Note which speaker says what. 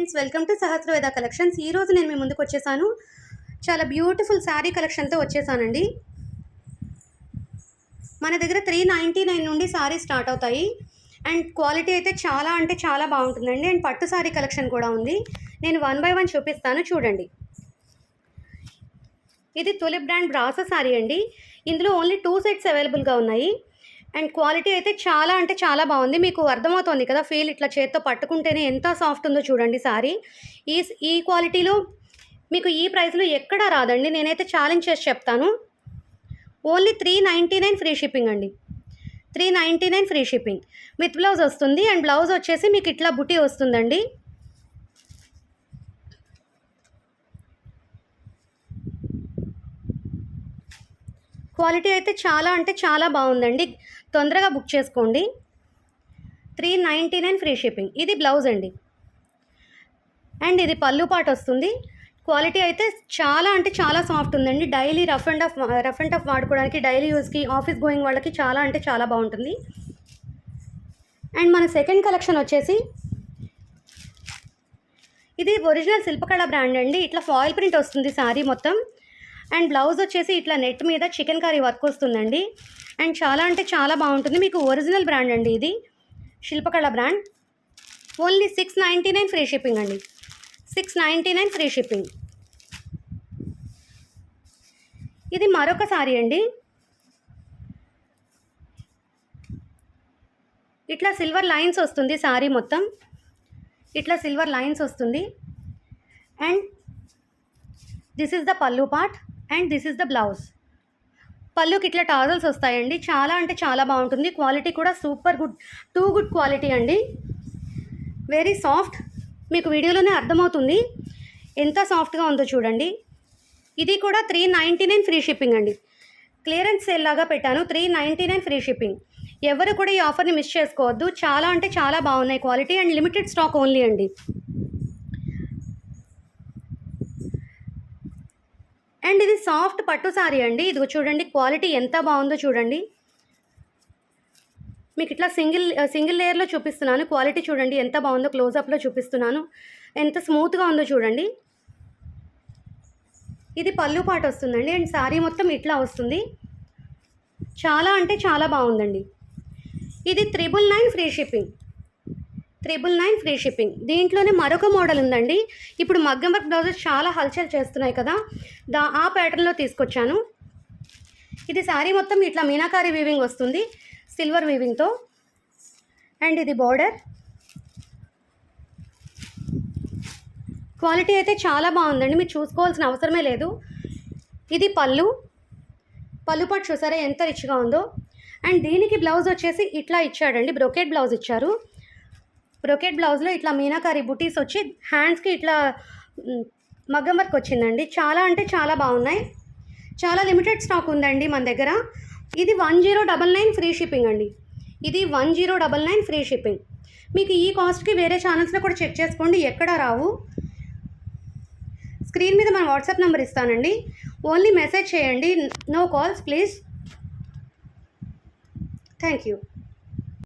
Speaker 1: Friends, welcome to Sahasraveda collections. ఈరోజు నేను మీ ముందుకు వచ్చేసాను. చాలా బ్యూటిఫుల్ శారీ కలెక్షన్తో వచ్చేసానండి. మన దగ్గర 399 నుండి శారీ స్టార్ట్ అవుతాయి. అండ్ క్వాలిటీ అయితే చాలా అంటే చాలా బాగుంటుందండి. అండ్ పట్టు శారీ కలెక్షన్ కూడా ఉంది. నేను 1 బై 1 చూపిస్తాను, చూడండి. ఇది తులిప్ బ్రాండ్ బ్రాసో శారీ అండి. ఇందులో ఓన్లీ 2 సెట్స్ అవైలబుల్గా ఉన్నాయి. అండ్ క్వాలిటీ అయితే చాలా అంటే చాలా బాగుంది. మీకు అర్థమవుతుంది కదా, ఫీల్ ఇట్లా చేత్తో పట్టుకుంటేనే ఎంత సాఫ్ట్ ఉందో చూడండి శారీ. ఈ క్వాలిటీలో మీకు ఈ ప్రైస్లో ఎక్కడా రాదండి. నేనైతే ఛాలెంజ్ చేసి చెప్తాను. ఓన్లీ 399 ఫ్రీ షిప్పింగ్ అండి. 399 ఫ్రీ షిప్పింగ్ విత్ బ్లౌజ్ వస్తుంది. అండ్ బ్లౌజ్ వచ్చేసి మీకు ఇట్లా బుటీ వస్తుందండి. క్వాలిటీ అయితే చాలా అంటే చాలా బాగుందండి. తొందరగా బుక్ చేసుకోండి. 399 ఫ్రీ షిప్పింగ్. ఇది బ్లౌజ్ అండి. అండ్ ఇది పళ్ళు పాట వస్తుంది. క్వాలిటీ అయితే చాలా అంటే చాలా సాఫ్ట్ ఉందండి. డైలీ రఫ్ అండ్ టఫ్ వాడుకోవడానికి, డైలీ యూస్కి, ఆఫీస్ గోయింగ్ వాళ్ళకి చాలా అంటే చాలా బాగుంటుంది. అండ్ మన సెకండ్ కలెక్షన్ వచ్చేసి ఇది ఒరిజినల్ శిల్పకళ బ్రాండ్ అండి. ఇట్లా ఫాయిల్ ప్రింట్ వస్తుంది శారీ మొత్తం. అండ్ బ్లౌజ్ వచ్చేసి ఇట్లా నెట్ మీద చికెన్ కర్రీ వర్క్ వస్తుందండి. అండ్ చాలా అంటే చాలా బాగుంటుంది. మీకు ఒరిజినల్ బ్రాండ్ అండి. ఇది శిల్పకళ బ్రాండ్. ఓన్లీ 699 ఫ్రీ షిప్పింగ్ అండి. 699 ఫ్రీ షిప్పింగ్. ఇది మరొక సారీ అండి. ఇట్లా సిల్వర్ లైన్స్ వస్తుంది సారీ మొత్తం. ఇట్లా సిల్వర్ లైన్స్ వస్తుంది. అండ్ దిస్ ఈజ్ ద పల్లు part and this is the blouse. పళ్ళుకి ఇట్లా టాజల్స్ వస్తాయండి. చాలా అంటే చాలా బాగుంటుంది. క్వాలిటీ కూడా super good, too good quality అండి. Very soft. మీకు వీడియోలోనే అర్థమవుతుంది ఎంత సాఫ్ట్గా ఉందో చూడండి. ఇది కూడా 399 ఫ్రీ షిప్పింగ్ అండి. క్లియరెన్స్ సేల్ లాగా పెట్టాను. 399 ఫ్రీ షిప్పింగ్. ఎవరు కూడా ఈ ఆఫర్ని మిస్ చేసుకోవద్దు. చాలా అంటే చాలా బాగున్నాయి quality. And limited stock only అండి. అండ్ ఇది సాఫ్ట్ పట్టు సారీ అండి. ఇదిగో చూడండి క్వాలిటీ ఎంత బాగుందో చూడండి. మీకు ఇట్లా సింగిల్ లేయర్లో చూపిస్తున్నాను. క్వాలిటీ చూడండి ఎంత బాగుందో, క్లోజప్లో చూపిస్తున్నాను. ఎంత స్మూత్గా ఉందో చూడండి. ఇది పళ్ళు పాట వస్తుందండి. అండ్ సారీ మొత్తం ఇట్లా వస్తుంది. చాలా అంటే చాలా బాగుందండి. ఇది 999 ఫ్రీ షిప్పింగ్. 999 free shipping. దీంట్లోనే మరొక మోడల్ ఉందండి. ఇప్పుడు మగ్గం వర్క్ బ్లౌజెస్ చాలా హల్చల్ చేస్తున్నాయి కదా, ఆ ప్యాటర్న్లో తీసుకొచ్చాను. ఇది శారీ మొత్తం ఇట్లా మీనాకారి వీవింగ్ వస్తుంది, సిల్వర్ వీవింగ్తో. అండ్ ఇది బార్డర్. క్వాలిటీ అయితే చాలా బాగుందండి. మీరు చూసుకోవాల్సిన అవసరమే లేదు. ఇది పళ్ళు పాటు చూసారా ఎంత రిచ్గా ఉందో. అండ్ దీనికి బ్లౌజ్ వచ్చేసి ఇట్లా ఇచ్చాడండి. బ్రోకెట్ బ్లౌజ్ ఇచ్చారు. బ్రోకెట్ బ్లౌజ్లో ఇట్లా మీనాకారి బుటీస్ వచ్చి హ్యాండ్స్కి ఇట్లా మగ్గం వర్క్ వచ్చిందండి. చాలా అంటే చాలా బాగున్నాయి. చాలా లిమిటెడ్ స్టాక్ ఉందండి మన దగ్గర. ఇది 1099 ఫ్రీ షిప్పింగ్ అండి. ఇది 1099 ఫ్రీ షిప్పింగ్. మీకు ఈ కాస్ట్కి వేరే ఛానల్స్లో కూడా చెక్ చేసుకోండి, ఎక్కడా రావు. స్క్రీన్ మీద మన వాట్సాప్ నెంబర్ ఇస్తానండి. ఓన్లీ మెసేజ్ చేయండి, no calls please. Thank you.